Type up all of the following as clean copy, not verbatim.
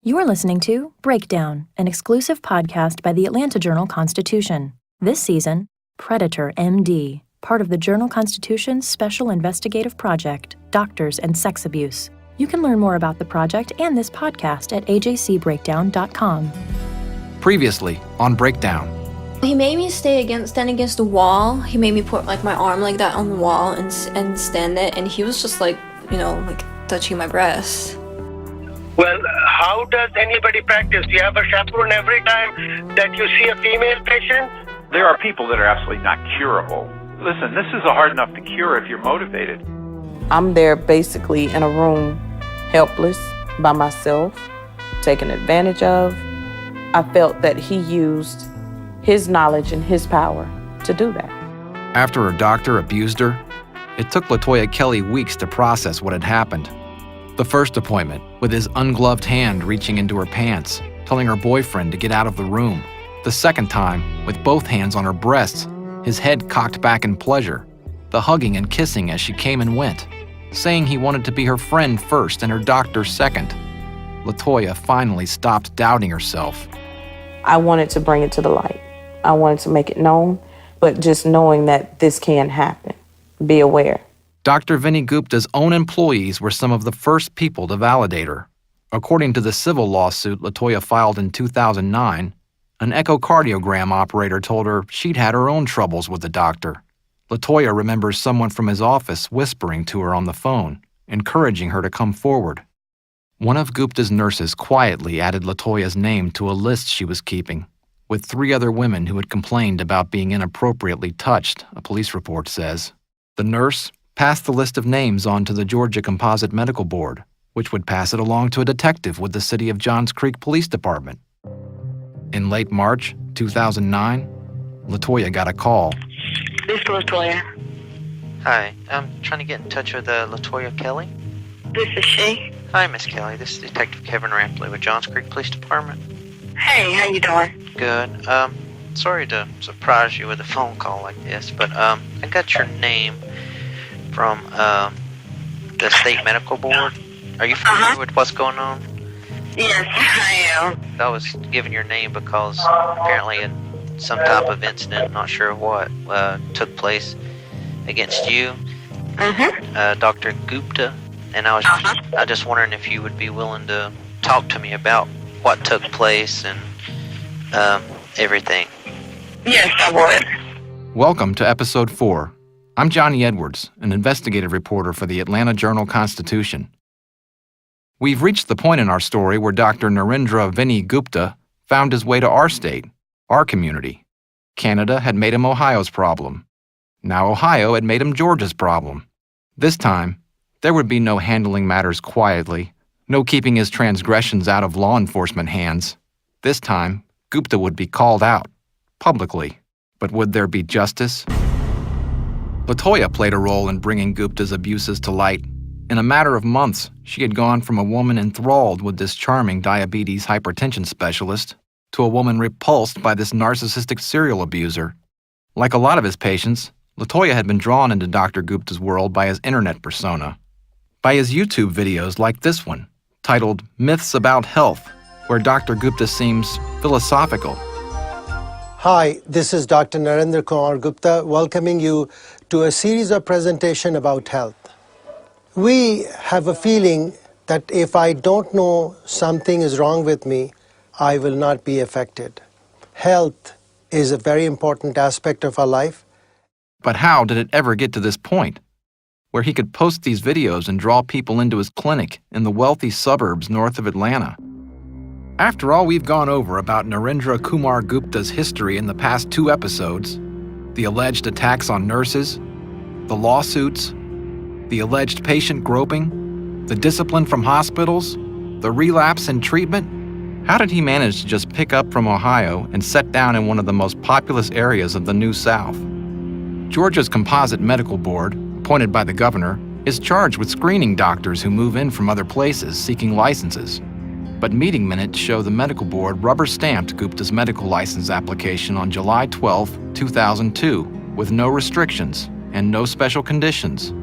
You're listening to Breakdown, an exclusive podcast by the Atlanta Journal-Constitution. This season, Predator MD, part of the Journal-Constitution's Special Investigative Project, Doctors and Sex Abuse. You can learn more about the project and this podcast at ajcbreakdown.com. Previously on Breakdown. He made me stand against the wall. He made me put my arm like that on the wall and stand it, and he was just touching my breast. Well, how does anybody practice? Do you have a chaperone every time that you see a female patient? There are people that are absolutely not curable. Listen, this is hard enough to cure if you're motivated. I'm there basically in a room, helpless, by myself, taken advantage of. I felt that he used his knowledge and his power to do that. After her doctor abused her, it took LaToya Kelly weeks to process what had happened. The first appointment, with his ungloved hand reaching into her pants, telling her boyfriend to get out of the room. The second time, with both hands on her breasts, his head cocked back in pleasure. The hugging and kissing as she came and went, saying he wanted to be her friend first and her doctor second. LaToya finally stopped doubting herself. I wanted to bring it to the light. I wanted to make it known, but just knowing that this can happen. Be aware. Dr. Vinny Gupta's own employees were some of the first people to validate her. According to the civil lawsuit LaToya filed in 2009, an echocardiogram operator told her she'd had her own troubles with the doctor. LaToya remembers someone from his office whispering to her on the phone, encouraging her to come forward. One of Gupta's nurses quietly added LaToya's name to a list she was keeping, with 3 other women who had complained about being inappropriately touched, a police report says. The nurse passed the list of names on to the Georgia Composite Medical Board, which would pass it along to a detective with the City of Johns Creek Police Department. In late March 2009, LaToya got a call. This is LaToya. Hi, I'm trying to get in touch with LaToya Kelly. This is she. Hi, Miss Kelly. This is Detective Kevin Rampley with Johns Creek Police Department. Hey, how you doing? Good. Sorry to surprise you with a phone call like this, but I got your name from the State Medical Board. Are you familiar with what's going on? Yes, I am. I was given your name because apparently some type of incident, not sure what, took place against you, Dr. Gupta, and I was just wondering if you would be willing to talk to me about what took place and everything. Yes, I would. Welcome to Episode 4. I'm Johnny Edwards, an investigative reporter for the Atlanta Journal-Constitution. We've reached the point in our story where Dr. Narendra Vinny Gupta found his way to our state, our community. Canada had made him Ohio's problem. Now Ohio had made him Georgia's problem. This time, there would be no handling matters quietly, no keeping his transgressions out of law enforcement hands. This time, Gupta would be called out, publicly. But would there be justice? LaToya played a role in bringing Gupta's abuses to light. In a matter of months, she had gone from a woman enthralled with this charming diabetes hypertension specialist to a woman repulsed by this narcissistic serial abuser. Like a lot of his patients, LaToya had been drawn into Dr. Gupta's world by his internet persona, by his YouTube videos like this one, titled Myths About Health, where Dr. Gupta seems philosophical. Hi, this is Dr. Narendra Kumar Gupta welcoming you to a series of presentations about health. We have a feeling that if I don't know something is wrong with me, I will not be affected. Health is a very important aspect of our life. But how did it ever get to this point, where he could post these videos and draw people into his clinic in the wealthy suburbs north of Atlanta? After all we've gone over about Narendra Kumar Gupta's history in the past 2 episodes, the alleged attacks on nurses, the lawsuits, the alleged patient groping, the discipline from hospitals, the relapse and treatment, how did he manage to just pick up from Ohio and set down in one of the most populous areas of the New South? Georgia's Composite Medical Board, appointed by the governor, is charged with screening doctors who move in from other places seeking licenses. But meeting minutes show the medical board rubber-stamped Gupta's medical license application on July 12, 2002, with no restrictions and no special conditions.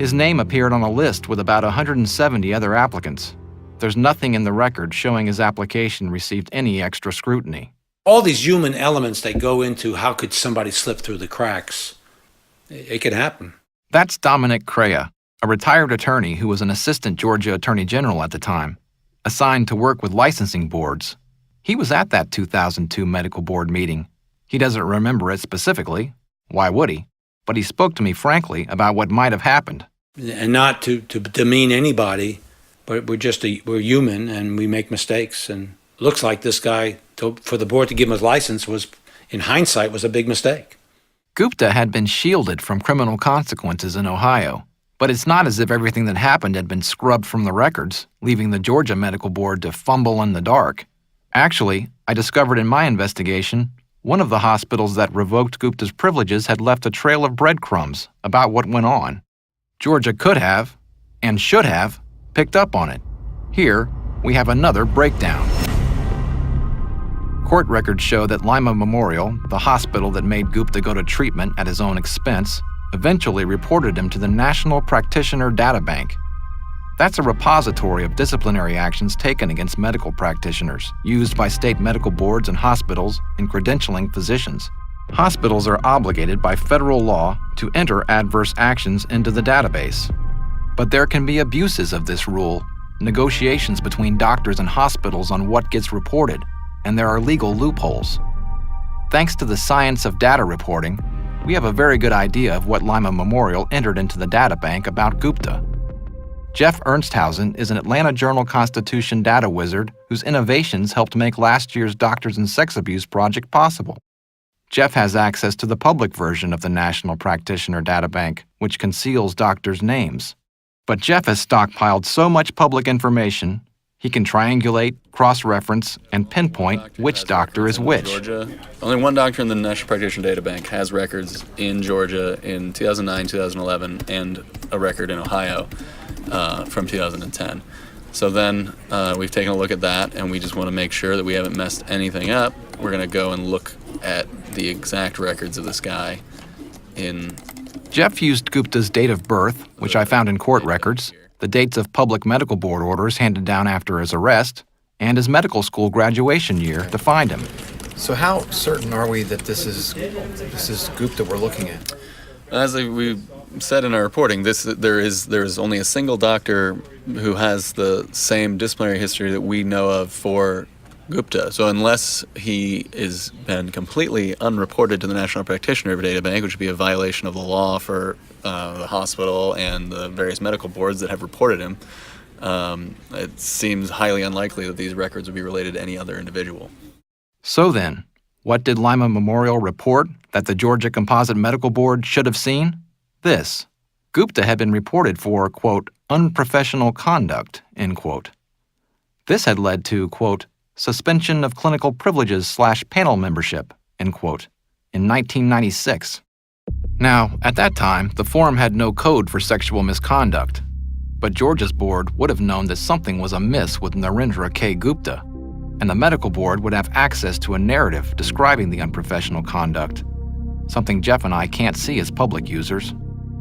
His name appeared on a list with about 170 other applicants. there's nothing in the record showing his application received any extra scrutiny. All these human elements that go into how could somebody slip through the cracks, it could happen. That's Dominic Crea, a retired attorney who was an assistant Georgia Attorney General at the time, assigned to work with licensing boards. He was at that 2002 medical board meeting. He doesn't remember it specifically. Why would he? But he spoke to me frankly about what might have happened. And not to demean anybody, but we're human and we make mistakes. And it looks like this guy, for the board to give him his license, was, in hindsight, was a big mistake. Gupta had been shielded from criminal consequences in Ohio, but it's not as if everything that happened had been scrubbed from the records, leaving the Georgia Medical Board to fumble in the dark. Actually, I discovered in my investigation, one of the hospitals that revoked Gupta's privileges had left a trail of breadcrumbs about what went on. Georgia could have, and should have, picked up on it. Here, we have another breakdown. Court records show that Lima Memorial, the hospital that made Gupta go to treatment at his own expense, eventually reported him to the National Practitioner Data Bank. That's a repository of disciplinary actions taken against medical practitioners, used by state medical boards and hospitals in credentialing physicians. Hospitals are obligated by federal law to enter adverse actions into the database. But there can be abuses of this rule, negotiations between doctors and hospitals on what gets reported, and there are legal loopholes. Thanks to the science of data reporting, we have a very good idea of what Lima Memorial entered into the data bank about Gupta. Jeff Ernsthausen is an Atlanta Journal-Constitution data wizard whose innovations helped make last year's Doctors in Sex Abuse project possible. Jeff has access to the public version of the National Practitioner Data Bank, which conceals doctors' names. But Jeff has stockpiled so much public information, he can triangulate, cross-reference, and pinpoint which doctor is which. Georgia. Only one doctor in the National Practitioner Data Bank has records in Georgia in 2009, 2011, and a record in Ohio from 2010. So then we've taken a look at that, and we just want to make sure that we haven't messed anything up. We're going to go and look at the exact records of this guy in... Jeff used Gupta's date of birth, which I found in court records, the dates of public medical board orders handed down after his arrest, and his medical school graduation year to find him. So how certain are we that this is Gupta we're looking at? As we said in our reporting, there is only a single doctor who has the same disciplinary history that we know of for Gupta. So unless he is been completely unreported to the National Practitioner Data Bank, which would be a violation of the law for the hospital and the various medical boards that have reported him, it seems highly unlikely that these records would be related to any other individual. So then, what did Lima Memorial report that the Georgia Composite Medical Board should have seen? This. Gupta had been reported for, quote, unprofessional conduct, end quote. This had led to, quote, suspension of clinical privileges / panel membership, end quote, in 1996. Now, at that time, the forum had no code for sexual misconduct, but Georgia's board would have known that something was amiss with Narendra K. Gupta, and the medical board would have access to a narrative describing the unprofessional conduct, something Jeff and I can't see as public users.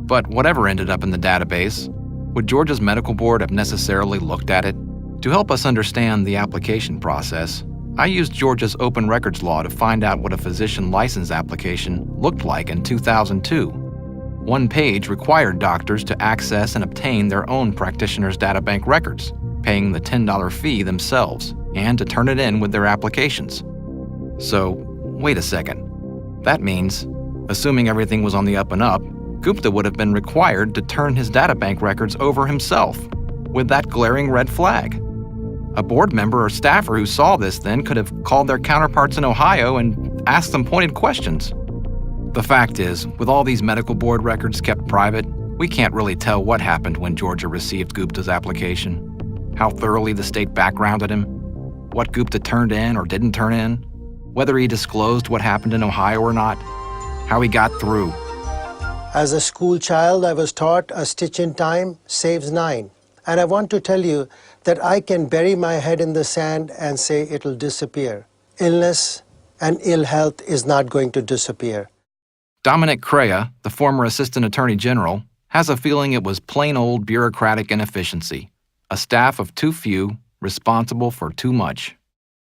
But whatever ended up in the database, would Georgia's medical board have necessarily looked at it? To help us understand the application process, I used Georgia's open records law to find out what a physician license application looked like in 2002. One page required doctors to access and obtain their own practitioner's data bank records, paying the $10 fee themselves, and to turn it in with their applications. So, wait a second. That means, assuming everything was on the up and up, Gupta would have been required to turn his data bank records over himself, with that glaring red flag. A board member or staffer who saw this then could have called their counterparts in Ohio and asked them pointed questions. The fact is, with all these medical board records kept private, we can't really tell what happened when Georgia received Gupta's application, how thoroughly the state backgrounded him, what Gupta turned in or didn't turn in, whether he disclosed what happened in Ohio or not, how he got through. As a school child, I was taught a stitch in time saves 9. And I want to tell you that I can bury my head in the sand and say it'll disappear. Illness and ill health is not going to disappear. Dominic Crea, the former Assistant Attorney General, has a feeling it was plain old bureaucratic inefficiency, a staff of too few, responsible for too much.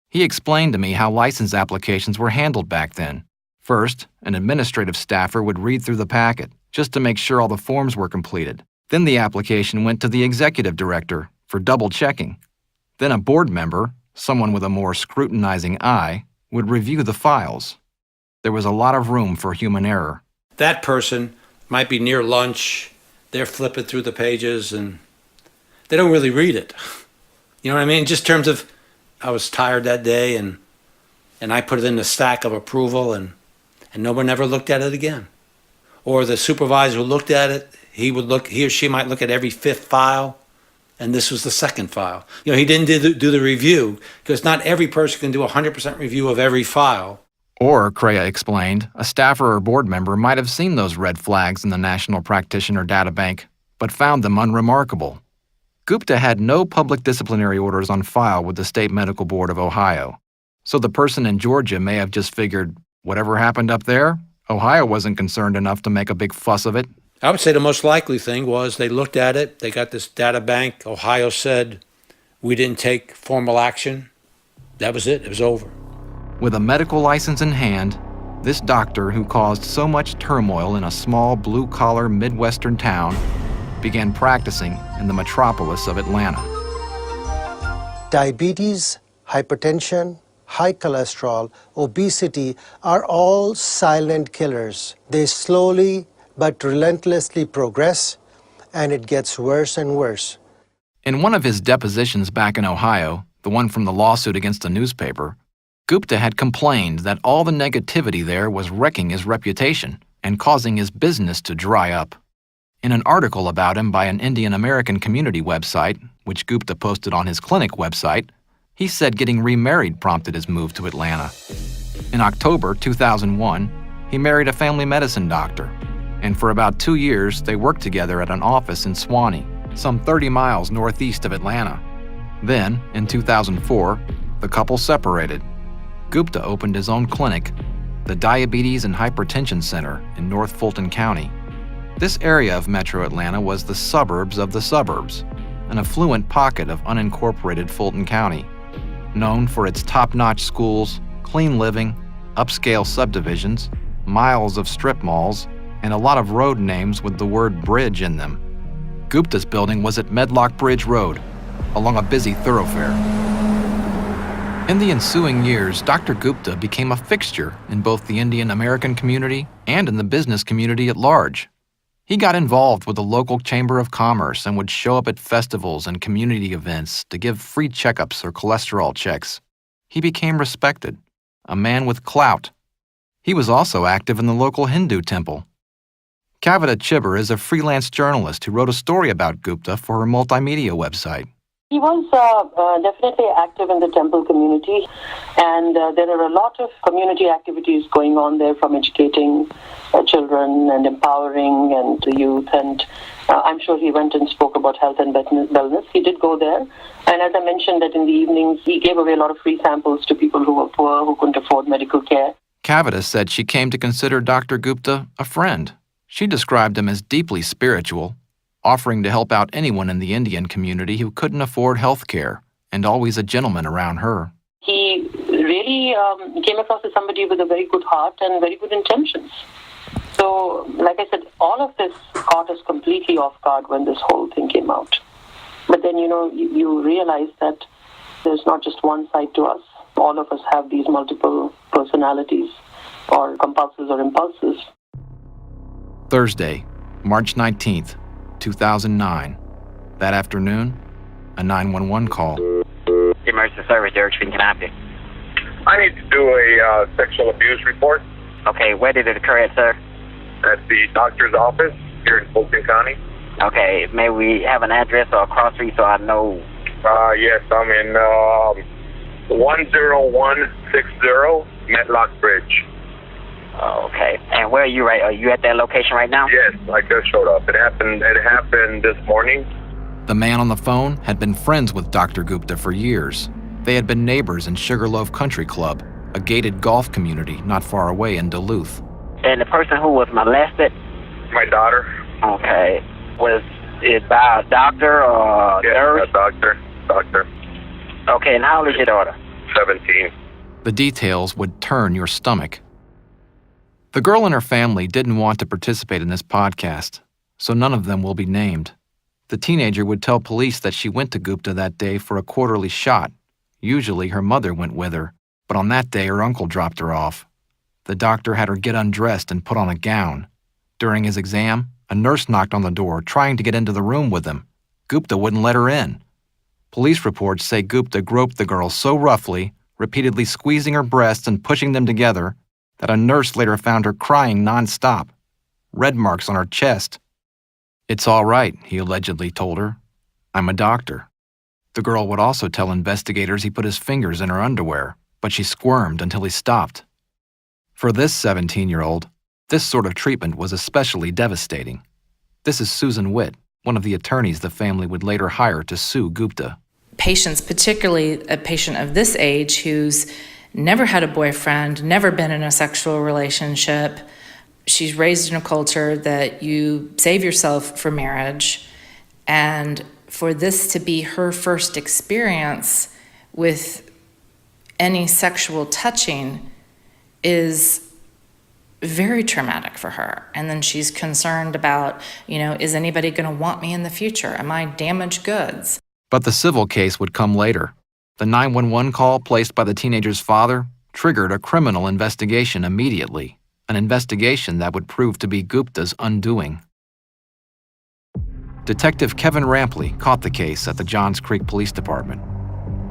He explained to me how license applications were handled back then. First, an administrative staffer would read through the packet just to make sure all the forms were completed. Then the application went to the executive director for double checking. Then a board member, someone with a more scrutinizing eye, would review the files. There was a lot of room for human error. That person might be near lunch, they're flipping through the pages, and they don't really read it. You know what I mean? Just in terms of, I was tired that day, and I put it in the stack of approval, and no one ever looked at it again. Or the supervisor who looked at it, he or she might look at every fifth file, and this was the second file. He didn't do the review, because not every person can do a 100% review of every file. Or, Crea explained, a staffer or board member might have seen those red flags in the National Practitioner Databank, but found them unremarkable. Gupta had no public disciplinary orders on file with the State Medical Board of Ohio, so the person in Georgia may have just figured, whatever happened up there, Ohio wasn't concerned enough to make a big fuss of it. I would say the most likely thing was they looked at it, they got this data bank, Ohio said, we didn't take formal action. That was it was over. With a medical license in hand, this doctor who caused so much turmoil in a small blue-collar Midwestern town began practicing in the metropolis of Atlanta. Diabetes, hypertension, high cholesterol, obesity are all silent killers. They slowly but relentlessly progress, and it gets worse and worse. In one of his depositions back in Ohio, the one from the lawsuit against the newspaper, Gupta had complained that all the negativity there was wrecking his reputation and causing his business to dry up. In an article about him by an Indian American community website, which Gupta posted on his clinic website, he said getting remarried prompted his move to Atlanta. In October 2001, he married a family medicine doctor, and for about 2 years they worked together at an office in Suwanee, some 30 miles northeast of Atlanta. Then, in 2004, the couple separated. Gupta opened his own clinic, the Diabetes and Hypertension Center in North Fulton County. This area of metro Atlanta was the suburbs of the suburbs, an affluent pocket of unincorporated Fulton County, known for its top-notch schools, clean living, upscale subdivisions, miles of strip malls, and a lot of road names with the word bridge in them. Gupta's building was at Medlock Bridge Road, along a busy thoroughfare. In the ensuing years, Dr. Gupta became a fixture in both the Indian American community and in the business community at large. He got involved with the local Chamber of Commerce and would show up at festivals and community events to give free checkups or cholesterol checks. He became respected, a man with clout. He was also active in the local Hindu temple. Kavita Chibber is a freelance journalist who wrote a story about Gupta for her multimedia website. He was definitely active in the temple community, and there are a lot of community activities going on there, from educating children and empowering and the youth, and I'm sure he went and spoke about health and wellness. He did go there, and as I mentioned that in the evenings, he gave away a lot of free samples to people who were poor, who couldn't afford medical care. Kavita said she came to consider Dr. Gupta a friend. She described him as deeply spiritual, offering to help out anyone in the Indian community who couldn't afford health care, and always a gentleman around her. He really came across as somebody with a very good heart and very good intentions. So, like I said, all of this caught us completely off guard when this whole thing came out. But then, you realize that there's not just one side to us. All of us have these multiple personalities, or compulses or impulses. Thursday, March 19th, 2009. That afternoon, a 911 call. Emergency service, Derek speaking. Can I help you? I need to do a sexual abuse report. Okay, where did it occur at, sir? At the doctor's office here in Fulton County. Okay, may we have an address or a cross street so I know? Yes, I'm in 10160 Medlock Bridge. Okay, and where are you Are you at that location right now? Yes, I just showed up. It happened this morning. The man on the phone had been friends with Dr. Gupta for years. They had been neighbors in Sugarloaf Country Club, a gated golf community not far away in Duluth. And the person who was molested? My daughter. Okay. Was it by a doctor or nurse? Yeah, a doctor. Okay, and how old is your daughter? 17. The details would turn your stomach. The girl and her family didn't want to participate in this podcast, so none of them will be named. The teenager would tell police that she went to Gupta that day for a quarterly shot. Usually her mother went with her, but on that day her uncle dropped her off. The doctor had her get undressed and put on a gown. During his exam, a nurse knocked on the door trying to get into the room with him. Gupta wouldn't let her in. Police reports say Gupta groped the girl so roughly, repeatedly squeezing her breasts and pushing them together, that a nurse later found her crying nonstop. Red marks on her chest. "It's all right," he allegedly told her. "I'm a doctor." The girl would also tell investigators he put his fingers in her underwear, but she squirmed until he stopped. For this 17-year-old, this sort of treatment was especially devastating. This is Susan Witt, one of the attorneys the family would later hire to sue Gupta. Patients, particularly a patient of this age who's never had a boyfriend, never been in a sexual relationship. She's raised in a culture that you save yourself for marriage. And for this to be her first experience with any sexual touching is very traumatic for her. And then she's concerned about, is anybody going to want me in the future? Am I damaged goods? But the civil case would come later. The 911 call placed by the teenager's father triggered a criminal investigation immediately, an investigation that would prove to be Gupta's undoing. Detective Kevin Rampley caught the case at the Johns Creek Police Department.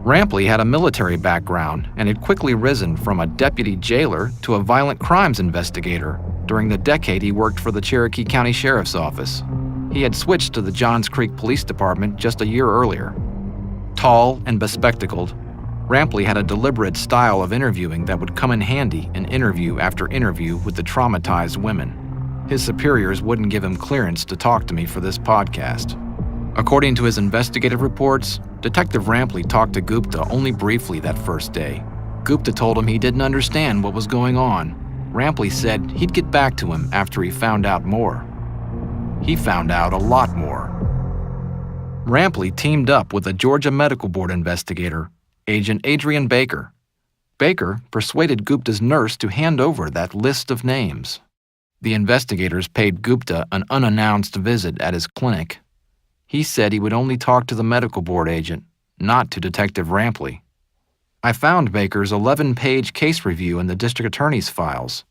Rampley had a military background and had quickly risen from a deputy jailer to a violent crimes investigator during the decade he worked for the Cherokee County Sheriff's Office. He had switched to the Johns Creek Police Department just a year earlier. Tall and bespectacled, Rampley had a deliberate style of interviewing that would come in handy in interview after interview with the traumatized women. His superiors wouldn't give him clearance to talk to me for this podcast. According to his investigative reports, Detective Rampley talked to Gupta only briefly that first day. Gupta told him he didn't understand what was going on. Rampley said he'd get back to him after he found out more. He found out a lot more. Rampley teamed up with a Georgia Medical Board investigator, Agent Adrian Baker. Baker persuaded Gupta's nurse to hand over that list of names. The investigators paid Gupta an unannounced visit at his clinic. He said he would only talk to the medical board agent, not to Detective Rampley. I found Baker's 11-page case review in the district attorney's files.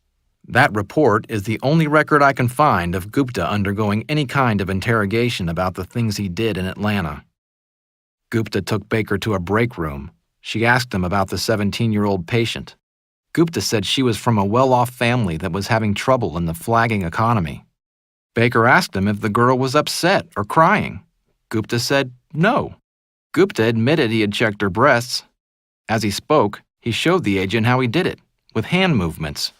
That report is the only record I can find of Gupta undergoing any kind of interrogation about the things he did in Atlanta. Gupta took Baker to a break room. She asked him about the 17-year-old patient. Gupta said she was from a well-off family that was having trouble in the flagging economy. Baker asked him if the girl was upset or crying. Gupta said no. Gupta admitted he had checked her breasts. As he spoke, he showed the agent how he did it, with hand movements.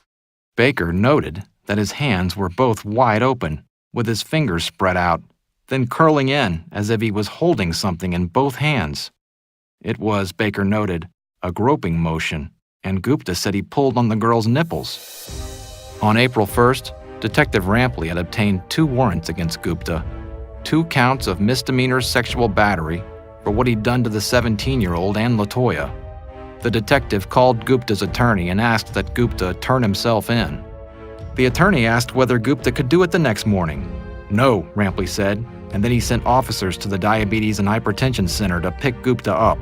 Baker noted that his hands were both wide open, with his fingers spread out, then curling in as if he was holding something in both hands. It was, Baker noted, a groping motion, and Gupta said he pulled on the girl's nipples. On April 1st, Detective Rampley had obtained 2 warrants against Gupta, 2 counts of misdemeanor sexual battery for what he'd done to the 17-year-old and LaToya. The detective called Gupta's attorney and asked that Gupta turn himself in. The attorney asked whether Gupta could do it the next morning. No, Rampley said, and then he sent officers to the Diabetes and Hypertension Center to pick Gupta up.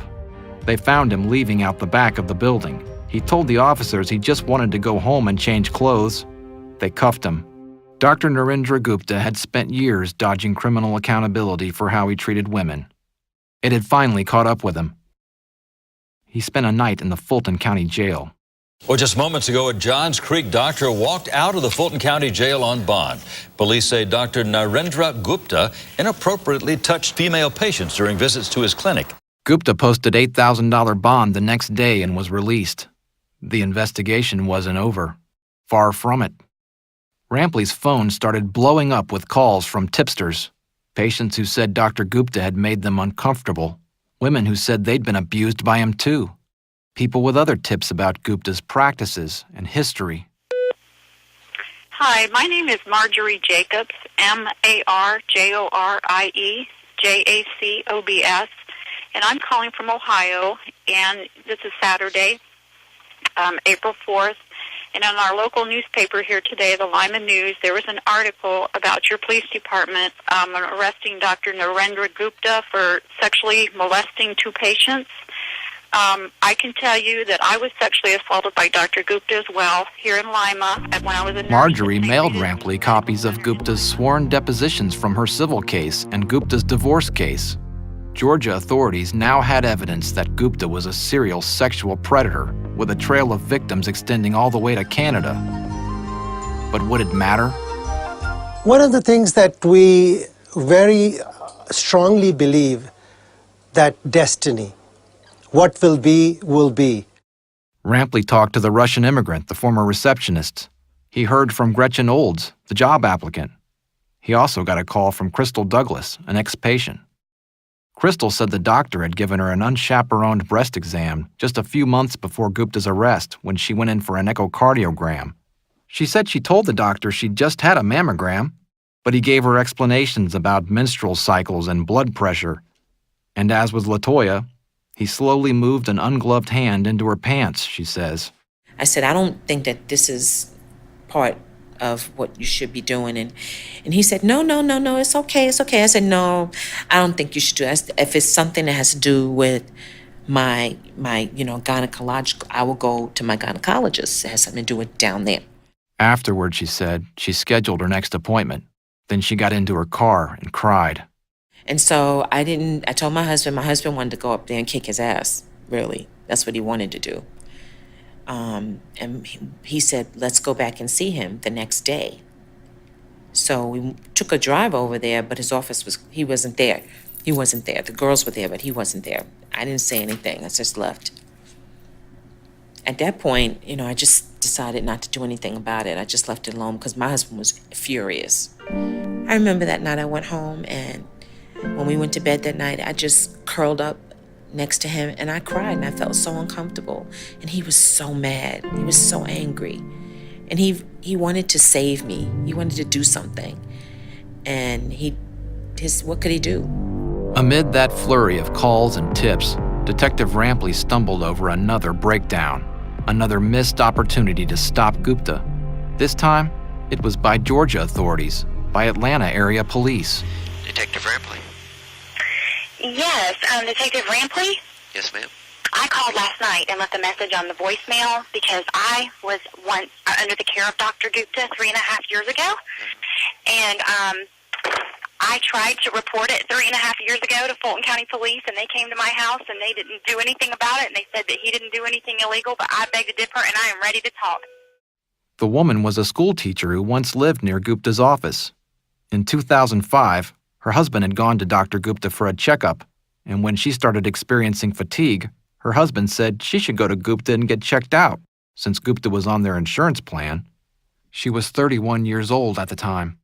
They found him leaving out the back of the building. He told the officers he just wanted to go home and change clothes. They cuffed him. Dr. Narendra Gupta had spent years dodging criminal accountability for how he treated women. It had finally caught up with him. He spent a night in the Fulton County Jail. Well, just moments ago, a Johns Creek doctor walked out of the Fulton County Jail on bond. Police say Dr. Narendra Gupta inappropriately touched female patients during visits to his clinic. Gupta posted $8,000 bond the next day and was released. The investigation wasn't over. Far from it. Rampley's phone started blowing up with calls from tipsters, patients who said Dr. Gupta had made them uncomfortable, women who said they'd been abused by him too, people with other tips about Gupta's practices and history. Hi, my name is Marjorie Jacobs, MarjorieJacobs, and I'm calling from Ohio, and this is Saturday, April 4th, and in our local newspaper here today, the Lima News, there was an article about your police department arresting Dr. Narendra Gupta for sexually molesting 2 patients. I can tell you that I was sexually assaulted by Dr. Gupta as well here in Lima when I was a nurse. Marjorie mailed Rampley copies of Gupta's sworn depositions from her civil case and Gupta's divorce case. Georgia authorities now had evidence that Gupta was a serial sexual predator with a trail of victims extending all the way to Canada. But would it matter? One of the things that we very strongly believe, that destiny, what will be, will be. Rampley talked to the Russian immigrant, the former receptionist. He heard from Gretchen Olds, the job applicant. He also got a call from Crystal Douglas, an ex-patient. Crystal said the doctor had given her an unchaperoned breast exam just a few months before Gupta's arrest when she went in for an echocardiogram. She said she told the doctor she'd just had a mammogram, but he gave her explanations about menstrual cycles and blood pressure. And as with LaToya, he slowly moved an ungloved hand into her pants, she says. I said, I don't think that this is part of what you should be doing. And he said, no, it's okay. I said, no, I don't think you should do it. If it's something that has to do with my gynecological, I will go to my gynecologist. It has something to do with down there. Afterward, she said, she scheduled her next appointment. Then she got into her car and cried. And so I told my husband wanted to go up there and kick his ass, really. That's what he wanted to do. And he said, let's go back and see him the next day. So we took a drive over there, but his office he wasn't there. He wasn't there. The girls were there, but he wasn't there. I didn't say anything. I just left. At that point, I just decided not to do anything about it. I just left it alone because my husband was furious. I remember that night I went home, and when we went to bed that night, I just curled up next to him and I cried, and I felt so uncomfortable. And he was so mad. He was so angry. And he wanted to save me. He wanted to do something. And what could he do? Amid that flurry of calls and tips, Detective Rampley stumbled over another breakdown, another missed opportunity to stop Gupta. This time, it was by Georgia authorities, by Atlanta area police. Detective Rampley. Yes, Detective Rampley? Yes, ma'am. I called last night and left a message on the voicemail because I was once under the care of Dr. Gupta 3.5 years ago. And I tried to report it 3.5 years ago to Fulton County Police, and they came to my house and they didn't do anything about it, and they said that he didn't do anything illegal, but I beg to differ, and I am ready to talk. The woman was a school teacher who once lived near Gupta's office. In 2005, her husband had gone to Dr. Gupta for a checkup, and when she started experiencing fatigue, her husband said she should go to Gupta and get checked out, since Gupta was on their insurance plan. She was 31 years old at the time.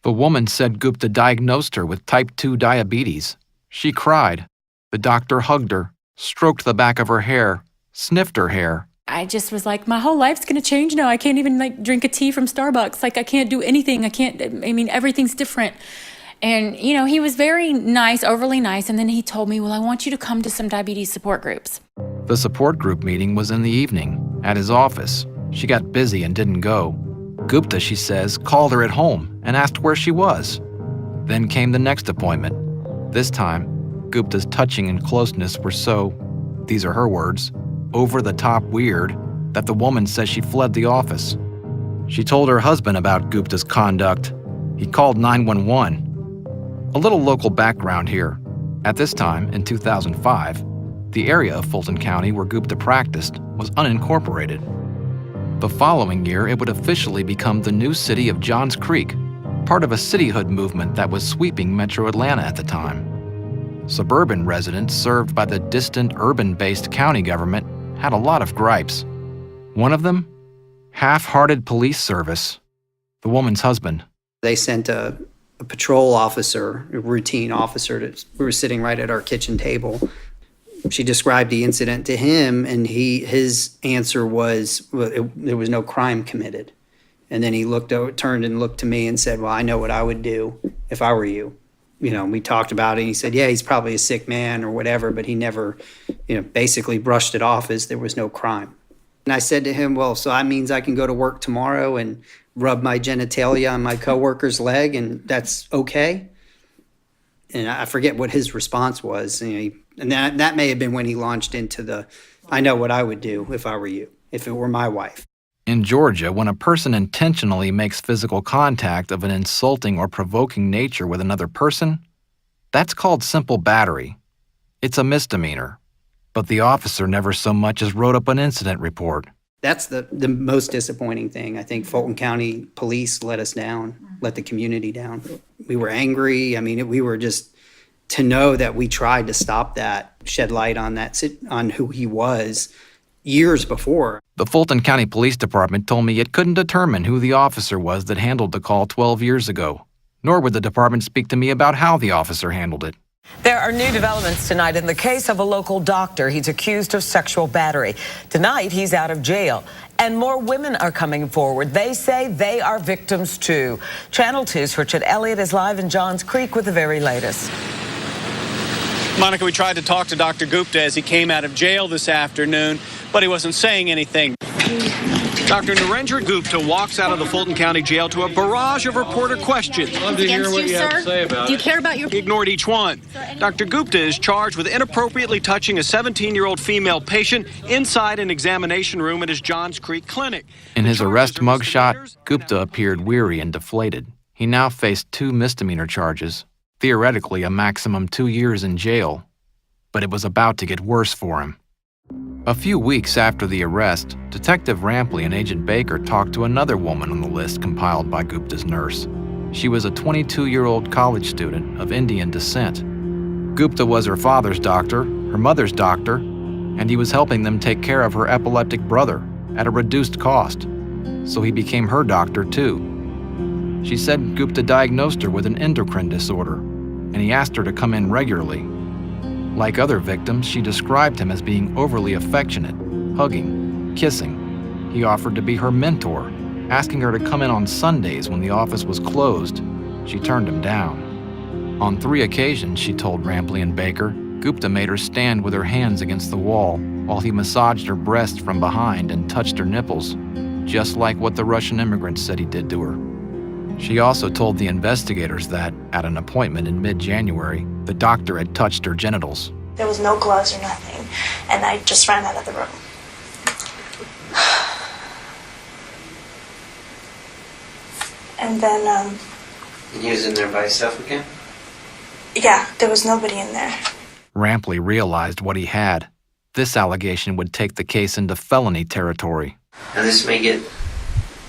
The woman said Gupta diagnosed her with type 2 diabetes. She cried. The doctor hugged her, stroked the back of her hair, sniffed her hair. I just was like, my whole life's going to change now. I can't even drink a tea from Starbucks. I can't do anything. Everything's different. And, he was very nice, overly nice. And then he told me, well, I want you to come to some diabetes support groups. The support group meeting was in the evening, at his office. She got busy and didn't go. Gupta, she says, called her at home and asked where she was. Then came the next appointment. This time, Gupta's touching and closeness were so, these are her words, over-the-top weird, that the woman says she fled the office. She told her husband about Gupta's conduct. He called 911. A little local background here. At this time, in 2005, the area of Fulton County where Gupta practiced was unincorporated. The following year, it would officially become the new city of Johns Creek, part of a cityhood movement that was sweeping Metro Atlanta at the time. Suburban residents served by the distant urban-based county government had a lot of gripes. One of them? Half-hearted police service. The woman's husband. They sent a patrol officer, a routine officer, we were sitting right at our kitchen table. She described the incident to him, and his answer was, there was no crime committed. And then he turned and looked to me and said, well, I know what I would do if I were you. We talked about it, and he said, yeah, he's probably a sick man or whatever, but he never, basically brushed it off as there was no crime. And I said to him, well, so that means I can go to work tomorrow and rub my genitalia on my coworker's leg, and that's okay? And I forget what his response was. And that may have been when he launched into I know what I would do if I were you, if it were my wife. In Georgia, when a person intentionally makes physical contact of an insulting or provoking nature with another person, that's called simple battery. It's a misdemeanor, but the officer never so much as wrote up an incident report. That's the most disappointing thing. I think Fulton County Police let us down, let the community down. We were angry. We were just, to know that we tried to stop that, shed light on on who he was years before. The Fulton County Police Department told me it couldn't determine who the officer was that handled the call 12 years ago, nor would the department speak to me about how the officer handled it. There are new developments tonight in the case of a local doctor. He's accused of sexual battery. Tonight, he's out of jail. And more women are coming forward. They say they are victims too. Channel 2's Richard Elliott is live in Johns Creek with the very latest. Monica, we tried to talk to Dr. Gupta as he came out of jail this afternoon, but he wasn't saying anything. Dr. Narendra Gupta walks out of the Fulton County Jail to a barrage of reporter questions. Love to hear what you have to say about it. Do you care about your... He ignored each one. Dr. Gupta is charged with inappropriately touching a 17-year-old female patient inside an examination room at his Johns Creek clinic. In his arrest mugshot, Gupta appeared weary and deflated. He now faced 2 misdemeanor charges, theoretically a maximum 2 years in jail. But it was about to get worse for him. A few weeks after the arrest, Detective Rampley and Agent Baker talked to another woman on the list compiled by Gupta's nurse. She was a 22-year-old college student of Indian descent. Gupta was her father's doctor, her mother's doctor, and he was helping them take care of her epileptic brother at a reduced cost. So he became her doctor too. She said Gupta diagnosed her with an endocrine disorder, and he asked her to come in regularly. Like other victims, she described him as being overly affectionate, hugging, kissing. He offered to be her mentor, asking her to come in on Sundays when the office was closed. She turned him down. On 3 occasions, she told Rampley and Baker, Gupta made her stand with her hands against the wall while he massaged her breast from behind and touched her nipples, just like what the Russian immigrant said he did to her. She also told the investigators that, at an appointment in mid-January, the doctor had touched her genitals. There was no gloves or nothing, and I just ran out of the room. And then, He was in there by himself again? Yeah, there was nobody in there. Rampley realized what he had. This allegation would take the case into felony territory. Now this may get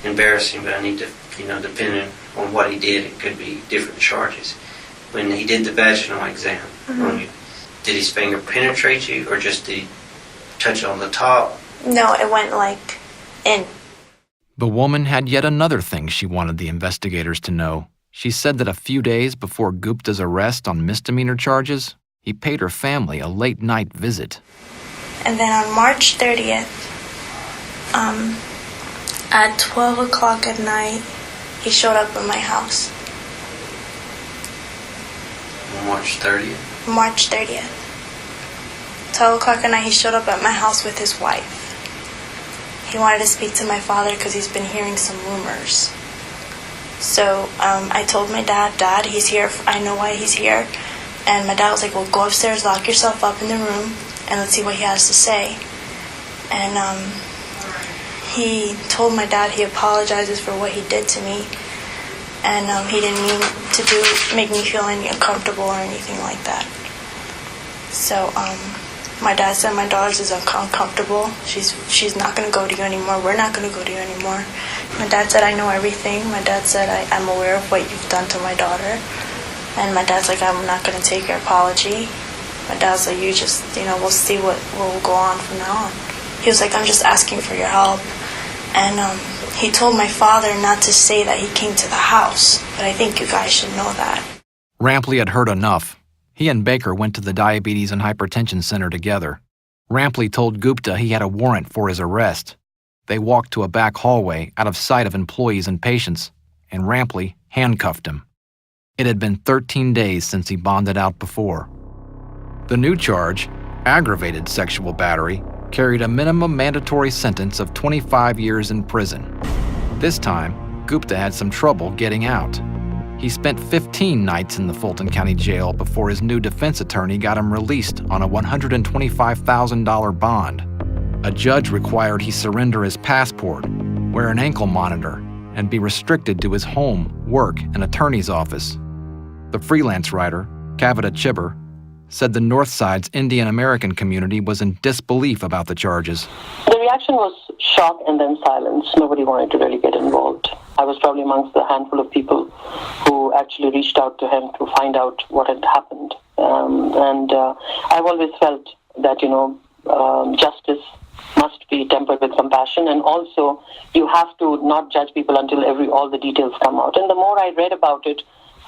embarrassing, but I need to, depending on what he did, it could be different charges. When he did the vaginal exam on you, did his finger penetrate you, or just did he touch on the top? No, it went in. The woman had yet another thing she wanted the investigators to know. She said that a few days before Gupta's arrest on misdemeanor charges, he paid her family a late-night visit. And then on March 30th, at 12 o'clock at night, he showed up at my house. March 30th? March 30th. 12 o'clock at night, he showed up at my house with his wife. He wanted to speak to my father because he's been hearing some rumors. So I told my dad, he's here. I know why he's here. And my dad was like, well, go upstairs, lock yourself up in the room, and let's see what he has to say. And he told my dad he apologizes for what he did to me. And he didn't mean to make me feel any uncomfortable or anything like that. So my dad said my daughter is uncomfortable. She's not going to go to you anymore. We're not going to go to you anymore. My dad said I know everything. My dad said I'm aware of what you've done to my daughter. And my dad's like, I'm not going to take your apology. My dad's like, you just, we'll see what will go on from now on. He was like, I'm just asking for your help. And he told my father not to say that he came to the house, but I think you guys should know that. Rampley had heard enough. He and Baker went to the Diabetes and Hypertension Center together. Rampley told Gupta he had a warrant for his arrest. They walked to a back hallway out of sight of employees and patients, and Rampley handcuffed him. It had been 13 days since he bonded out before. The new charge, aggravated sexual battery, carried a minimum mandatory sentence of 25 years in prison. This time, Gupta had some trouble getting out. He spent 15 nights in the Fulton County Jail before his new defense attorney got him released on a $125,000 bond. A judge required he surrender his passport, wear an ankle monitor, and be restricted to his home, work, and attorney's office. The freelance writer, Kavita Chibber, said the North Side's Indian American community was in disbelief about the charges. The reaction was shock and then silence. Nobody wanted to really get involved. I was probably amongst the handful of people who actually reached out to him to find out what had happened. I've always felt that, justice must be tempered with compassion, and also you have to not judge people until all the details come out. And the more I read about it,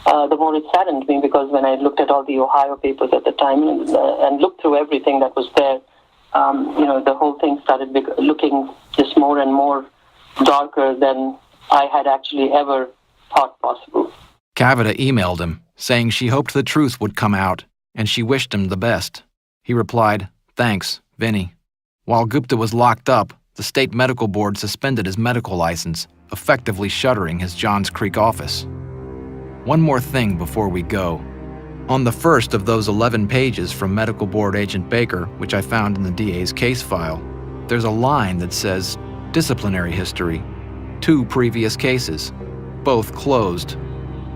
the more it saddened me, because when I looked at all the Ohio papers at the time and looked through everything that was there, the whole thing started looking just more and more darker than I had actually ever thought possible. Kavita emailed him, saying she hoped the truth would come out, and she wished him the best. He replied, "Thanks, Vinny." While Gupta was locked up, the state medical board suspended his medical license, effectively shuttering his Johns Creek office. One more thing before we go. On the first of those 11 pages from Medical Board Agent Baker, which I found in the DA's case file, there's a line that says, "Disciplinary history. 2 previous cases, both closed.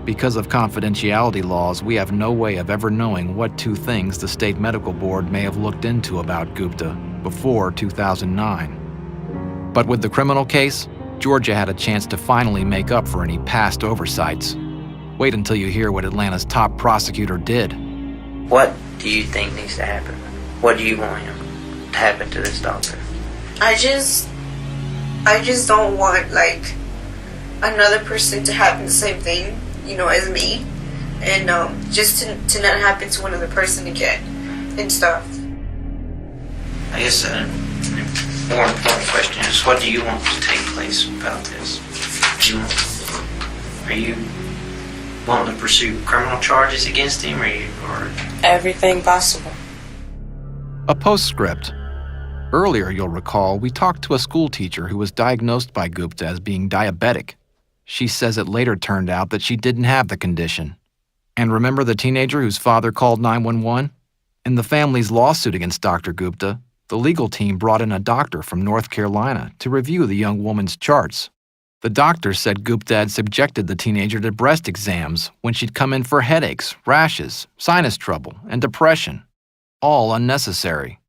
Because of confidentiality laws, we have no way of ever knowing what 2 things the state medical board may have looked into about Gupta before 2009. But with the criminal case, Georgia had a chance to finally make up for any past oversights. Wait until you hear what Atlanta's top prosecutor did. What do you think needs to happen? What do you want to happen to this doctor? I just don't want another person to happen the same thing, as me, and just to not happen to another person again and stuff. I guess a more important question is, what do you want to take place about this? Are you wanting to pursue criminal charges against him, or Everything possible. A postscript. Earlier, you'll recall, we talked to a school teacher who was diagnosed by Gupta as being diabetic. She says it later turned out that she didn't have the condition. And remember the teenager whose father called 911? In the family's lawsuit against Dr. Gupta, the legal team brought in a doctor from North Carolina to review the young woman's charts. The doctor said Gupta had subjected the teenager to breast exams when she'd come in for headaches, rashes, sinus trouble, and depression. All unnecessary.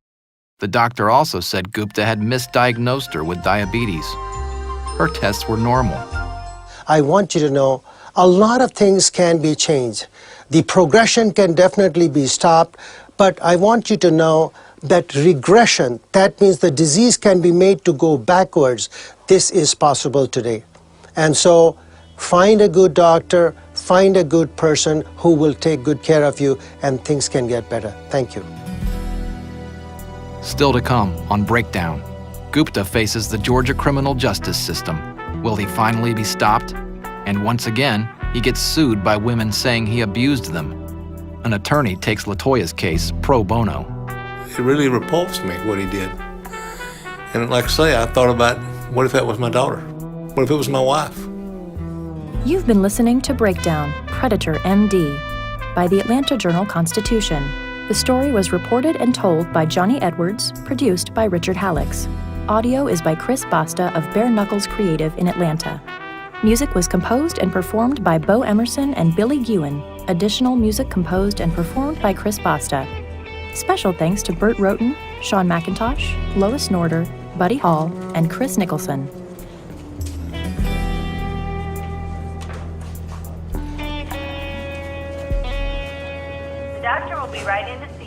The doctor also said Gupta had misdiagnosed her with diabetes. Her tests were normal. I want you to know a lot of things can be changed. The progression can definitely be stopped, but I want you to know that regression, that means the disease can be made to go backwards. This is possible today. And so find a good doctor, find a good person who will take good care of you, and things can get better. Thank you. Still to come on Breakdown, Gupta faces the Georgia criminal justice system. Will he finally be stopped? And once again, he gets sued by women saying he abused them. An attorney takes LaToya's case pro bono. It really repulsed me, what he did. And like I say, I thought about, what if that was my daughter? What if it was my wife? You've been listening to Breakdown, Predator MD, by the Atlanta Journal-Constitution. The story was reported and told by Johnny Edwards, produced by Richard Hallex. Audio is by Chris Basta of Bare Knuckles Creative in Atlanta. Music was composed and performed by Bo Emerson and Billy Gewen. Additional music composed and performed by Chris Basta. Special thanks to Burt Roten, Sean McIntosh, Lois Norder, Buddy Hall, and Chris Nicholson. The doctor will be right in to see